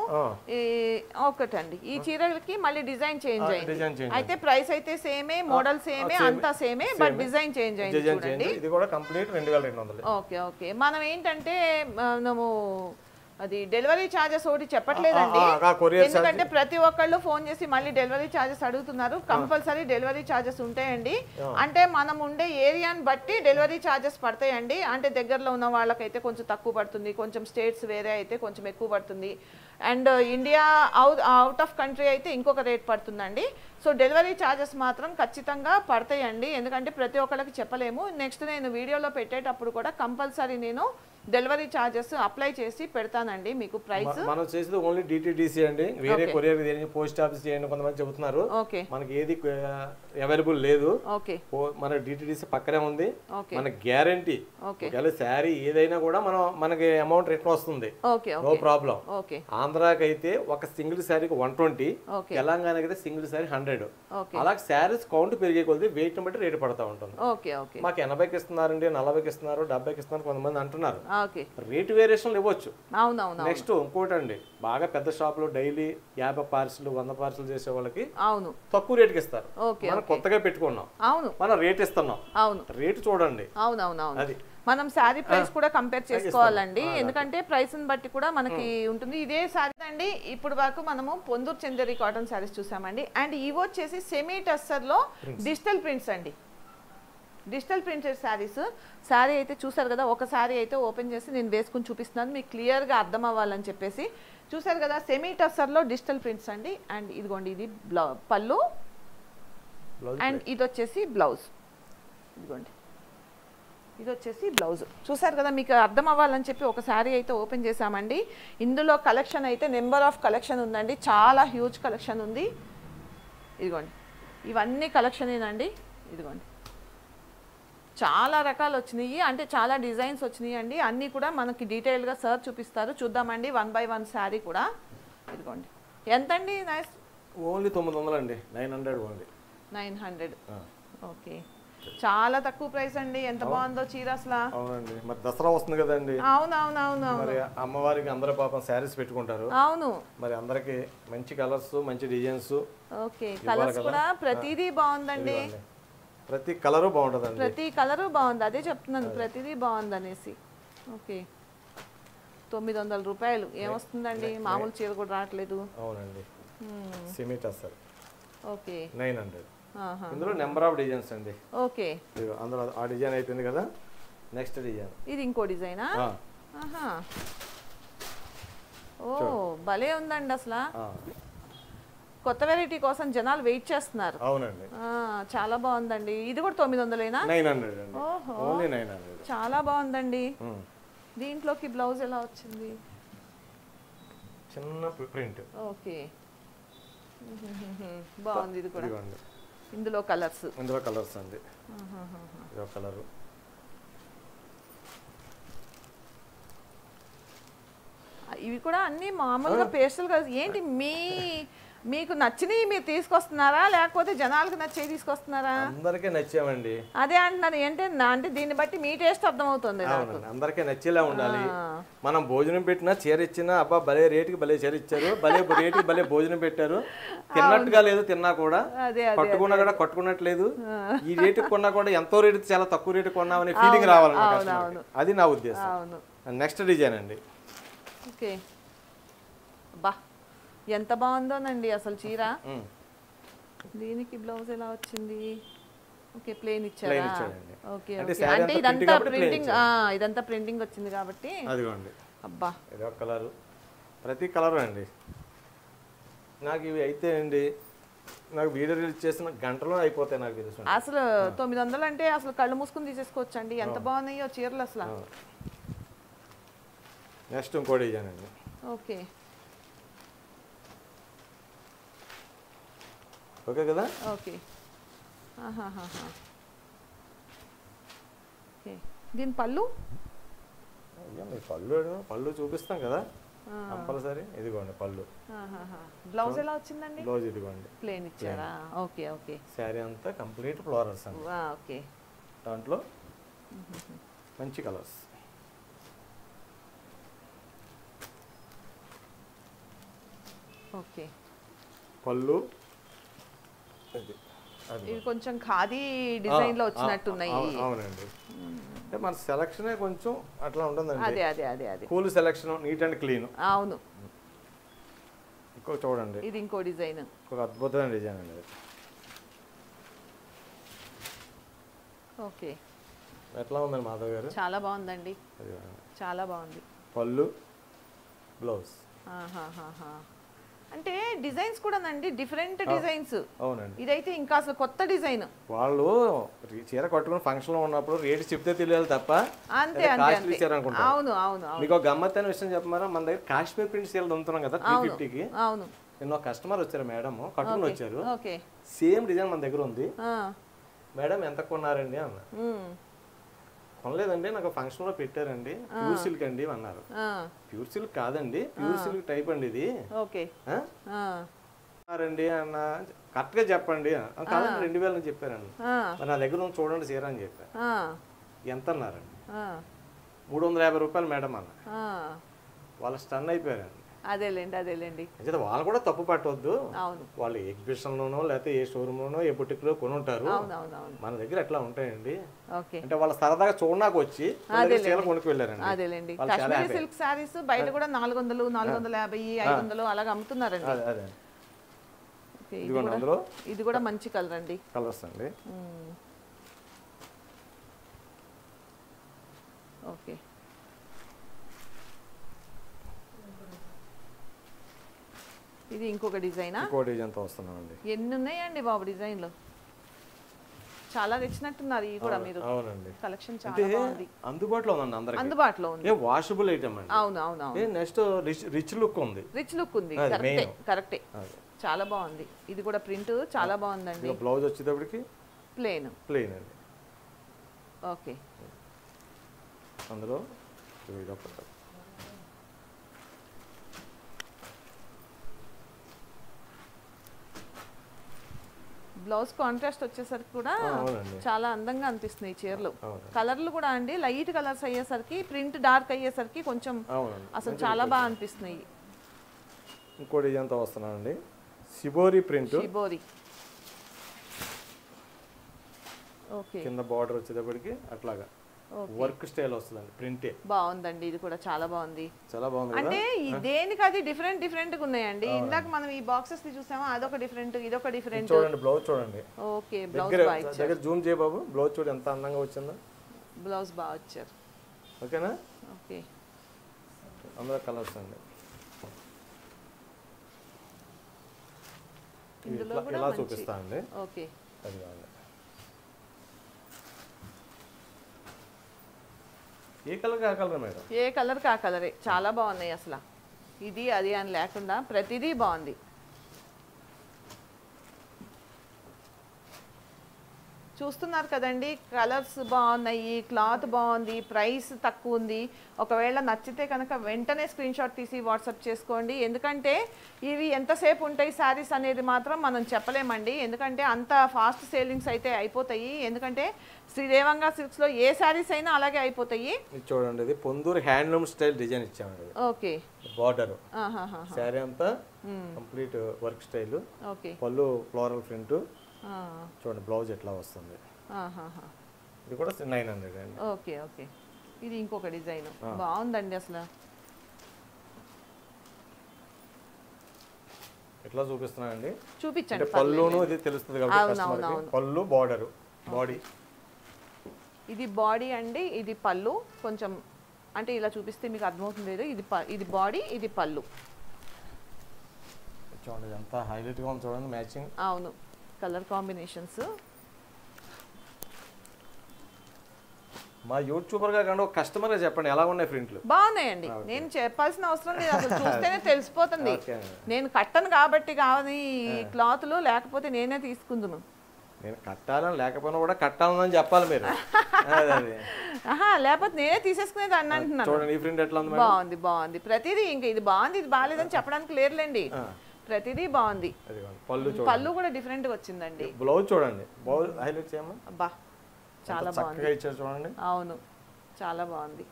ఒకటండి, ఈ చీరలకి మళ్ళీ డిజైన్ చేంజ్ అయింది. అయితే ప్రైస్ అయితే సేమే, మోడల్ సేమే, అంతా సేమే, బట్ డిజైన్ చేంజ్ అయింది చూడండి. ఇది కూడా కంప్లీట్ 2200. Okay okay. మనం ఏంటంటే మనము అది డెలివరీ ఛార్జెస్ ఒకటి చెప్పట్లేదండి, ఎందుకంటే ప్రతి ఒక్కళ్ళు ఫోన్ చేసి మళ్ళీ డెలివరీ ఛార్జెస్ అడుగుతున్నారు. కంపల్సరీ డెలివరీ ఛార్జెస్ ఉంటాయండి. అంటే మనం ఉండే ఏరియాని బట్టి డెలివరీ ఛార్జెస్ పడతాయండి. అంటే దగ్గరలో ఉన్న వాళ్ళకైతే కొంచెం తక్కువ పడుతుంది, కొంచెం స్టేట్స్ వేరే అయితే కొంచెం ఎక్కువ పడుతుంది. And India out of country అయితే ఇంకొక రేట్ పడుతుందండి. సో డెలివరీ ఛార్జెస్ మాత్రం ఖచ్చితంగా పడతాయండి, ఎందుకంటే ప్రతి ఒక్కరికి చెప్పలేము. నెక్స్ట్ నేను వీడియోలో పెట్టేటప్పుడు కూడా కంపల్సరీ నేను డెలివరీ ఛార్జెస్ అప్లై చేసి పెడతానండి మీకు ప్రైస్. మనం చేసేది ఓన్లీ డిటిడిసి అండి, వేరే కొరియర్ పోస్ట్ ఆఫీస్ చేయండి కొంతమంది చెబుతున్నారు. మనకి ఏది అవైలబుల్ లేదు. మన డిటిడిసి పక్కనే ఉంది. మన గ్యారంటీ ఒకవేళ శారీ ఏదైనా కూడా మనకి అమౌంట్ రిటర్న్ వస్తుంది, నో ప్రాబ్లం. ఆంధ్రాకి అయితే ఒక సింగిల్ శారీకి 120, తెలంగాణకి అయితే సింగిల్ శారీ 100. అలాగే శారీస్ కౌంట్ పెరిగే కొద్ది వెయిట్ బట్టి రేటు పడతా ఉంటుంది. మాకు 80కి ఇస్తున్నారండి, 40కి ఇస్తున్నారు, 70కి ఇస్తున్నారు కొంతమంది అంటున్నారు. రేటు వేరియేషన్లు ఇవ్వచ్చు. నెక్స్ట్ ఇంకోటి అండి, బాగా పెద్ద షాపులు డైలీ 50 పార్సల్ 100 పార్సల్ చేసే వాళ్ళకి తక్కువ రేటుకి ఇస్తారు. మనం కొత్తగా పెట్టుకున్నాం, మనం రేట్ ఇస్తున్నాం, రేటు చూడండి. అది మనం శారీ ప్రైస్ కూడా కంపేర్ చేసుకోవాలండి, ఎందుకంటే ప్రైస్ బట్టి కూడా మనకి ఉంటుంది. ఇదే శారీ అండి ఇప్పుడు వరకు మనము పొందూరు చందేరి కాటన్ శారీస్ చూసామండి. అండ్ ఇవి వచ్చేసి సెమీ టస్సర్ లో డిజిటల్ ప్రింట్స్ అండి, డిజిటల్ ప్రింటెడ్ శారీస్. శారీ అయితే చూసారు కదా, ఒక శారీ అయితే ఓపెన్ చేసి నేను వేసుకుని చూపిస్తున్నాను మీకు క్లియర్గా అర్థం అవ్వాలని చెప్పేసి. చూసారు కదా సెమీ టస్సర్లో డిజిటల్ ప్రింట్స్ అండి. అండ్ ఇదిగోండి ఇది పళ్ళు, అండ్ ఇది వచ్చేసి బ్లౌజ్. ఇదిగోండి ఇది వచ్చేసి బ్లౌజ్. చూసారు కదా, మీకు అర్థం అవ్వాలని చెప్పి ఒక శారీ అయితే ఓపెన్ చేసామండి. ఇందులో కలెక్షన్ అయితే నెంబర్ ఆఫ్ కలెక్షన్ ఉందండి, చాలా హ్యూజ్ కలెక్షన్ ఉంది. ఇదిగోండి ఇవన్నీ కలెక్షనేనండి. ఇదిగోండి చాలా రకాలు వచ్చినాయి, అంటే చాలా డిజైన్స్ వచ్చినాయి అండి. అన్నీ కూడా మనకి డీటెయిల్గా సార్ చూపిస్తారు, చూద్దామండి 1 by 1 శారీ కూడా. ఇదిగోండి ఎంతండి? నైస్ ఓన్లీ 900 అండి, 900 ఓన్లీ 900. ఓకే చాలా తక్కువ ప్రైస్ అండి. ఎంత బాగుందో చీర అసలు. అవునండి, మరి దసరా వస్తుంది కదండి. అవునవునవును, మరి అమ్మవారికి అందరూ పాపం శారీస్ పెట్టుకుంటారు. అవును, మరి అందరికి మంచి కలర్స్ మంచి డిజైన్స్. ఓకే కలర్స్ కూడా ప్రతిదీ బాగుందండి, ప్రతి కలరు బాగుంటుందండి, ప్రతి కలరు బాగుంది. అదే చెప్తున్నాను ప్రతిదీ బాగుంది అనేసి. ఓకే 900 రూపాయలు ఏమొస్తుందండి, మామూలు చీర కూడా రావట్లేదు. అవునండి సెమీ టస్సర్. ఓకే 900. ఇందులో నెంబర్ ఆఫ్ డిజైన్స్ అండి. ఓకే అందులో ఆ డిజైన్ అయిపోయింది కదా, నెక్స్ట్ డిజైన్. ఇది ఇంకో డిజైనా? ఓ భలే ఉందండి అసలు. కొత్త వెరైటీ కోసం జనాలు వెయిట్ చేస్తున్నారు. అవునండి చాలా బాగుందండి. ఇది కూడా 900ఏనా? 900 అండి. ఓన్లీ 900. చాలా బాగుందండి. దీంట్లోకి బ్లౌజ్ ఎలా వచ్చింది? చిన్న ప్రింట్. ఓకే బాగుంది. ఇది కూడా ఇందులో కలర్స్ అండి. ఇదో కలర్. ఇవి కూడా అన్ని మామూలుగా పేస్టల్ కలర్స్. ఏంటి మీకు నచ్చినవి మీరు తీసుకొస్తున్నారా, లేకపోతే జనాలకు నచ్చేవి తీసుకొస్తున్నారా? అందరికీ నచ్చామండి. అదే అంటున్నాను, అంటే దీన్ని బట్టి మీ టేస్ట్ అర్థమవుతుంది. అందరికీ నచ్చేలా ఉండాలి. మనం భోజనం పెట్టినా చీర ఇచ్చినా అబ్బా భలే రేటుకి భలే చీర ఇచ్చారు, భలే రేటుకి భలే భోజనం పెట్టారు, తిన్నట్టుగా లేదు, తిన్నా కూడా కట్టుకున్నా కూడా కట్టుకున్నట్లేదు, ఈ రేటుకి కొన్నా కూడా ఎంతో రేటు చాలా తక్కువ రేటు కొన్నామనే ఫీలింగ్ రావాలన్నమాట. అది నా ఉద్దేశం. నెక్స్ట్ డిజైన్ అండి. ఓకే బా ఎంత బాగుందోనండి అసలు చీర. దీనికి బ్లౌజ్ ఎలా వచ్చింది? ఓకే ప్లెయిన్ ఇచ్చారా? ఓకే ఓకే అంటే ఇదంతా ప్రింటింగ్ వచ్చింది కాబట్టి. అదిగోండి అబ్బా ఇదో కలర్, ప్రతి కలర్ అండి. నాకు ఇవి అయితే అండి నాకు వీడియో రిలీజ్ చేసిన గంటలో అయిపోతాయి నాకు తెలుసు. అసలు 900 అంటే అసలు కళ్ళు మూసుకుని తీసేసుకోవచ్చు అండి, ఎంత బాగున్నాయో చీరలు అసలు. నెక్స్ట్ ఇంకో డిజైన్ అండి. ఓకే ఓకే కదా. ఓకే దీని పళ్ళు పళ్ళు చూపిస్తాం కదా కంపల్సరీ. ఇదిగోండి పళ్ళు. బ్లౌజ్ ఎలా వచ్చిందండి? బ్లౌజ్ ఇదిగోండి ప్లెయిన్ ఇచ్చారా? ఓకే ఓకే శారీ అంతా కంప్లీట్ ఫ్లోరల్స్ అండి. ఓకే దాంట్లో మంచి కలర్స్. ఓకే పళ్ళు ఇవి కొంచెం ఖాదీ డిజైన్ లో వచ్చినట్టున్నాయి. అవునండి, అంటే మన సెలక్షన్ కొంచెం అట్లా ఉంటుందండి. అదే అదే అదే అదే cool selection, neat and clean. అవును. ఇంకో చూడండి, ఇది ఇంకో డిజైన్, ఒక అద్భుతమైన డిజైన్ అండి. ఓకే ఎట్లా ఉందండి మాధవ్ గారు? చాలా బాగుందండి, చాలా బాగుంది. పళ్ళు బ్లౌజ్ అంటే డిజైన్స్ కూడానండి డిఫరెంట్ డిజైన్స్. అవునండి. ఇదైతే ఇంకా అసలు కొత్త డిజైన్. వాళ్ళు చీర కట్టుకుని ఫంక్షన్ లో ఉన్నప్పుడు రేట్ చెప్తే తెలియాలి తప్ప అంతే అంతే. అవును అవును. మీకు గమ్మత్తైన విషయం చెప్పమారా, మన దగ్గర కాశ్మీర్ ప్రింట్ చీరలు అమ్ముతున్నాం కదా 350కి. అవును. నిన్న కస్టమర్ వచ్చారు మేడం, కట్టుకుని వచ్చారు, సేమ్ డిజైన్ మన దగ్గర ఉంది మేడం ఎంత కొన్నారండి అన్న. కొనలేదండి, నాకు ఫంక్షన్ లో పెట్టారండి, ప్యూర్ సిల్క్ అండి అన్నారు. ప్యూర్ సిల్క్ కాదండి, ప్యూర్ సిల్క్ టైప్ అండి ఇది రండి అన్న. కరెక్ట్ గా చెప్పండి. కాదండి 2000 అని చెప్పారండి. మరి నా దగ్గర ఉంది చూడండి చీర అని చెప్పారు. ఎంత అన్నారండి? 350 రూపాయలు మేడం అన్న. వాళ్ళు స్టన్ అయిపోయారండి. అదేలేండి. వాళ్ళు కూడా తప్పు పట్టవద్దు, వాళ్ళు ఎగ్జిబిషన్ లోనో లేకపోతే ఏ షోరూమ్ లోనో ఏ బుటిక్ లో కొని ఉంటారు, మన దగ్గర ఎట్లా ఉంటాయండి. అంటే వాళ్ళ సరదాగా చూడడానికి వచ్చి కొనుక్కు వెళ్ళారండి. సిల్క్ సారీస్ బయట కూడా 400, 450, 500 అలాగ అమ్ముతున్నారండి. ఇది కూడా మంచి కలర్ అండి. కలర్స్ అండి. ఓకే. ఇది ఇంకొక డిజైన్. ఎన్ని ఉన్నాయండి బాబు డిజైన్లు, చాలా తెచ్చినట్టున్నారు. ఇవి కూడా మీరు కలెక్షన్ చాలా బాగుంది. అందుబాటులో ఉంది అందరికి. అందుబాటులో ఉంది. వాషబుల్ ఐటమ్ అండి. అవును. నెక్స్ట్ రిచ్ లుక్ ఉంది. కరెక్టే. చాలా బాగుంది. ఇది కూడా ప్రింట్ చాలా బాగుందండి. బ్లౌజ్ వచ్చేటప్పటికి ప్లెయిన్ అండి. ఓకే. అందులో బ్లౌజ్ కాంట్రాస్ట్ వచ్చేసరికి కూడా చాలా అందంగా అనిపిస్తున్నాయి చీరలు. కలర్లు కూడా అండి లైట్ కలర్స్ అయ్యేసరికి, ప్రింట్ డార్క్ అయ్యేసరికి కొంచెం అసలు చాలా బాగా అనిపిస్తున్నాయి. ఇంకో డిజైన్ తో వస్తున్నానండి, షిబోరి ప్రింట్. ఓకే. కింద బార్డర్ వచ్చేటప్పటికి అట్లాగా వర్క్ స్టైల్ వస్తుందండి. ప్రింటే బాగుందండి. ఇది కూడా చాలా బాగుంది. చాలా బాగుంది. అంటే దేనికి అది డిఫరెంట్ గా ఉన్నాయండి. ఇందాక మనం ఈ బాక్సెస్ ని చూసామా, అదొక డిఫరెంట్, ఇదొక డిఫరెంట్. చూడండి బ్లౌజ్ చూడండి. ఓకే. బ్లౌజ్ దగ్గర జూమ్ చేయ బాబు. బ్లౌజ్ చూడు ఎంత అందంగా వచ్చిందో. బ్లౌజ్ బాగా వచ్చారు. ఓకేనా? ఓకే. అందులో కలర్స్ అండి. ఇందులో కూడా ఇలా చూపిస్తా అండి. ఓకే. అది కావాలి. ఏ కలర్ కా కలర్ మేడం? ఏ కలర్ కా కలరే. చాలా బాగున్నాయి అసలు. ఇది అది అని లేకుండా ప్రతిదీ బాగుంది. చూస్తున్నారు కదండి, కలర్స్ బాగున్నాయి, క్లాత్ బాగుంది, ప్రైస్ తక్కువ ఉంది. ఒకవేళ నచ్చితే కనుక వెంటనే స్క్రీన్ షాట్ తీసి వాట్సాప్ చేసుకోండి. ఎందుకంటే ఇవి ఎంతసేపు ఉంటాయి శారీస్ అనేది మాత్రం మనం చెప్పలేమండి. ఎందుకంటే అంత ఫాస్ట్ సేలింగ్స్ అయితే అయిపోతాయి. ఎందుకంటే శ్రీదేవంగా సిల్క్స్ లో ఏ శారీస్ అయినా అలాగే అయిపోతాయి. చూడండి, ఇది పొందూరు హ్యాండ్లూమ్ స్టైల్ డిజైన్ ఇచ్చామండి. ఓకే. బార్డర్ శారీ అంతా కంప్లీట్ వర్క్ స్టైల్. ఓకే. పళ్ళు ఫ్లోరల్ ప్రింట్. చూడండి బ్లౌజ్ ఎట్లా వస్తుంది. ఇది కూడా 900 అండి. ఓకే. ఓకే. ఇది ఇంకొక డిజైన్ బాగుందండి అసలు. ఎట్లా చూపిస్తున్నానండి, చూపించండి. పళ్ళును ఇది తెలుస్తుంది కాబట్టి పళ్ళు బార్డర్ బాడీ. ఇది బాడీ అండి, ఇది పళ్ళు. కొంచెం అంటే ఇలా చూపిస్తే మీకు అర్థమవుతుంది లేదు. ఇది బాడీ, ఇది పళ్ళు. చూడండి ఎంత హైలైట్ గా ఉంది చూడండి మ్యాచింగ్. అవును, కలర్ కాంబినేషన్స్. మా యూట్యూబర్ గా కాండి ఒక కస్టమర్ గా చెప్పండి ఎలా ఉన్నాయి ప్రింట్లు. బాగున్నాయండి. నేను చెప్పాల్సిన అవసరం లేదు, అసలు చూస్తేనే తెలిసిపోతుంది. నేను కట్టను కాబట్టి కావాలి ఈ క్లాత్లు, లేకపోతే నేనే తీసుకుందును. నేను కట్టాలని లేకపోయినా కూడా కట్టాలని చెప్పాలి మీరు. లేకపోతే నేనే తీసేసుకునేది అని అంటున్నాను. చూడండి ఈ ప్రింట్ ఎట్లా ఉంది. బాగుంది ప్రతిదీ. ఇంకా ఇది బాగుంది ఇది బాగాలేదని చెప్పడానికి లేదులేండి, ప్రతిదీ బాగుంది. పళ్ళు కూడా డిఫరెంట్ గా వచ్చిందండి. బ్లౌజ్ చూడండి, బ్లౌజ్ హైలైట్ చేయమ్మా. అబ్బా చాలా బాగుంది. ఇచ్చారు చూడండి. అవును, చాలా బాగుంది.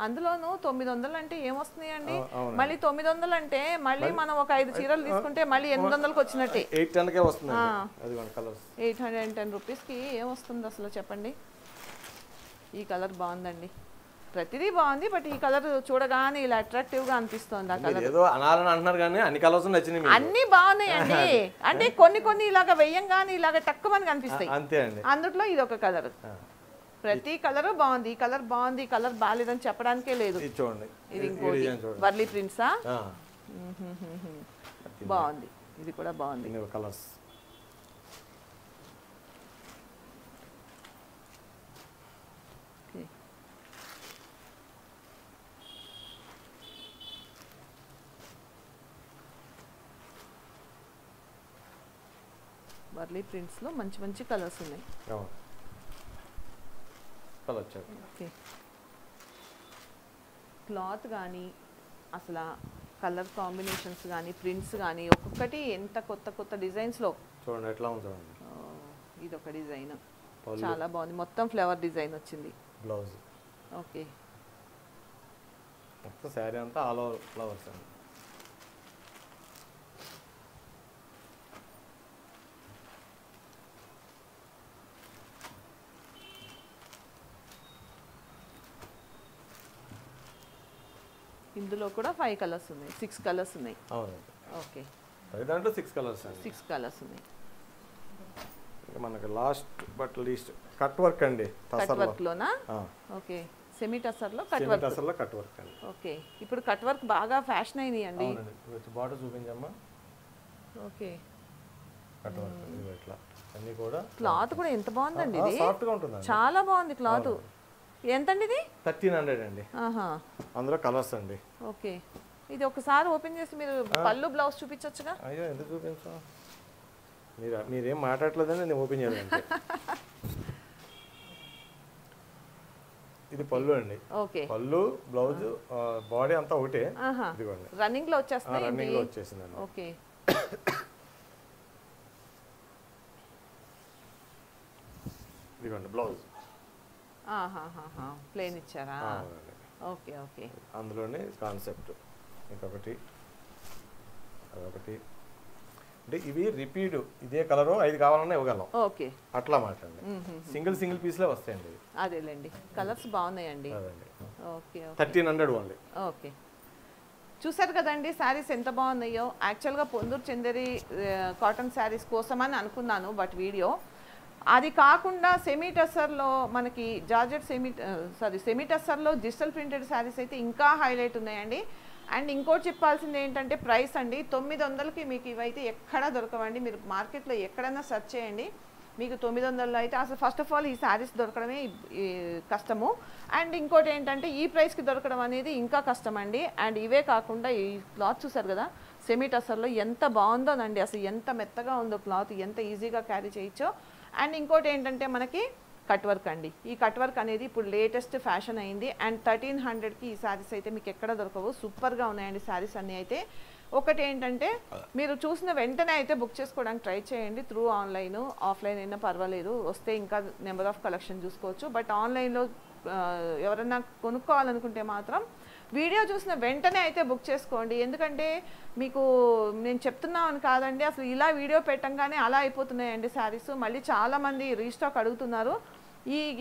అందులోను 900 అంటే ఏమొస్తున్నాయండి మళ్ళీ? 900 అంటే మళ్ళీ మనం ఒక 5 చీరలు తీసుకుంటే మళ్ళీ 800కి వచ్చినట్టే. 810కే వస్తుంది. 810 రూపీస్కి ఏమొస్తుంది అసలు చెప్పండి. ఈ కలర్ బాగుందండి, ప్రతిదీ బాగుంది. బట్ ఈ కలర్ చూడగానే ఇలా అట్రాక్టివ్ గా అనిపిస్తుంది. ఆ కలర్ ఏదో అనాలని అంటున్నారు కానీ అన్ని కలర్స్ నచ్చినాయి. అన్ని బాగున్నాయండి. అంటే కొన్ని ఇలాగ వెయ్యంగానే ఇలాగ తక్కువని కనిపిస్తాయి. అంతే అండి. అందుట్లో ఇది ఒక కలర్. ప్రతి కలర్ బాగుంది. ఈ కలర్ బాగుంది, ఈ కలర్ బాగాలేదని చెప్పడానికే లేదు. చూడండి, ఇది ఇంకోటి వర్లీ ప్రింట్సా. బాగుంది, ఇది కూడా బాగుంది. కలర్స్ వర్లీ ప్రింట్స్లో మంచి మంచి కలర్స్ ఉన్నాయి. ఓకే, క్లాత్ కానీ అసలు కలర్ కాంబినేషన్స్ కానీ ప్రింట్స్ కానీ ఒక్కొక్కటి ఎంత కొత్త కొత్త డిజైన్స్లో చూడండి ఎట్లా ఉంది చూడండి. ఇది ఒక డిజైన్ చాలా బాగుంది, మొత్తం ఫ్లవర్ డిజైన్ వచ్చింది. బ్లౌజ్ ఓకే, మొత్తం శారీ అంతా ఆల్ ఓవర్ ఫ్లవర్స్ అండి. ఇందులో కూడా 5 కలర్స్ ఉన్నాయి, 6 కలర్స్ ఉన్నాయి. అవునండి. ఓకే, దాంట్లో 6 కలర్స్ అండి. 6 కలర్స్ ఉన్నాయి. మనకి last but least cut work అండి. కట్ వర్క్ లోనా? ఓకే, సెమీ టసర్లో కట్ వర్క్. టసర్లో కట్ వర్క్ అండి. ఓకే, ఇప్పుడు కట్ వర్క్ బాగా ఫ్యాషన్ అయింది అండి. అవునండి, బార్డర్ చూపించమ్మా. ఓకే, కట్ వర్క్ ఇది ఇట్లా అన్ని కూడా. క్లాత్ కూడా ఎంత బాగుందండి, ఇది సాఫ్ట్ గా ఉంటుంది, చాలా బాగుంది క్లాత్. ఎంతండి ఇది? 1300 అండి. అందులో కలర్స్ అండి. ఓకే, ఇది ఒకసారి ఓపెన్ చేసి మీరు పళ్ళు బ్లౌజ్ చూపించొచ్చుగా. అయ్యో ఎందుకు చూపించా, మీరేం మాట్లాడలేదని నేను ఓపెన్ చేయలేదు. ఇది పళ్ళు అండి. ఓకే, పళ్ళు బ్లౌజ్ బాడీ అంతా ఒకటే. ఇదిగోండి రన్నింగ్ లో వచ్చేస్తుంది. రన్నింగ్ లో వచ్చేసిందండి. ఓకే, ఇదిగోండి బ్లౌజ్ ప్లేన్ ఇచ్చారా? ఓకే ఓకే, అందులోనే కాన్సెప్ట్. ఇంకొకటి అదొకటి అంటే ఇవి రిపీట్, ఇదే కలరు 5 కావాలన్నా ఇవ్వగలం. ఓకే, అట్లా మాట్లాడండి. సింగిల్ పీస్లే వస్తాయండి. అదేలేండి, కలర్స్ బాగున్నాయండి. Okay, 1300 only. ఓకే, చూసారు కదండి శారీస్ ఎంత బాగున్నాయో. యాక్చువల్గా పొందూరు చందేరి కాటన్ శారీస్ కోసమని అనుకున్నాను, బట్ వీడియో అది కాకుండా సెమీ టస్సర్లో మనకి జార్జెట్ సెమీ టస్సర్లో డిజిటల్ ప్రింటెడ్ శారీస్ అయితే ఇంకా హైలైట్ ఉన్నాయండి. అండ్ ఇంకోటి చెప్పాల్సింది ఏంటంటే ప్రైస్ అండి, 900కి మీకు ఇవైతే ఎక్కడా దొరకవండి. మీరు మార్కెట్లో ఎక్కడైనా సెర్చ్ చేయండి, మీకు 900 అయితే అసలు ఫస్ట్ ఆఫ్ ఆల్ ఈ శారీస్ దొరకడమే కష్టము. అండ్ ఇంకోటి ఏంటంటే ఈ ప్రైస్కి దొరకడం అనేది ఇంకా కష్టం అండి. అండ్ ఇవే కాకుండా ఈ క్లాత్ చూసారు కదా సెమీ టస్సర్లో ఎంత బాగుందోనండి, అసలు ఎంత మెత్తగా ఉందో క్లాత్, ఎంత ఈజీగా క్యారీ చేయొచ్చో. అండ్ ఇంకోటి ఏంటంటే మనకి కట్ వర్క్ అండి, ఈ కట్ వర్క్ అనేది ఇప్పుడు లేటెస్ట్ ఫ్యాషన్ అయింది. అండ్ 1300కి ఈ శారీస్ అయితే మీకు ఎక్కడ దొరకవు, సూపర్గా ఉన్నాయండి శారీస్ అన్నీ. అయితే ఒకటి ఏంటంటే మీరు చూసిన వెంటనే అయితే బుక్ చేసుకోవడానికి ట్రై చేయండి. త్రూ ఆన్లైన్ ఆఫ్లైన్ అయినా పర్వాలేదు, వస్తే ఇంకా నెంబర్ ఆఫ్ కలెక్షన్ చూసుకోవచ్చు. బట్ ఆన్లైన్లో ఎవరన్నా కొనుక్కోవాలనుకుంటే మాత్రం వీడియో చూసిన వెంటనే అయితే బుక్ చేసుకోండి. ఎందుకంటే మీకు నేను చెప్తున్నాను కాదండి, అసలు ఇలా వీడియో పెట్టంగానే అలా అయిపోతున్నాయండి శారీస్. మళ్ళీ చాలామంది రీస్టాక్ అడుగుతున్నారు.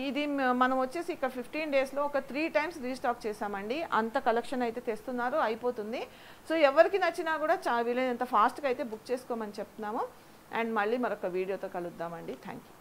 ఇది మనం వచ్చేసి ఇక్కడ 15 డేస్లో ఒక 3 టైమ్స్ రీస్టాక్ చేసామండి. అంత కలెక్షన్ అయితే తెస్తున్నారు, అయిపోతుంది. సో ఎవరికి నచ్చినా కూడా వీలైనంత ఫాస్ట్గా అయితే బుక్ చేసుకోమని చెప్తున్నాము. అండ్ మళ్ళీ మరొక వీడియోతో కలుద్దామండి. Thank you.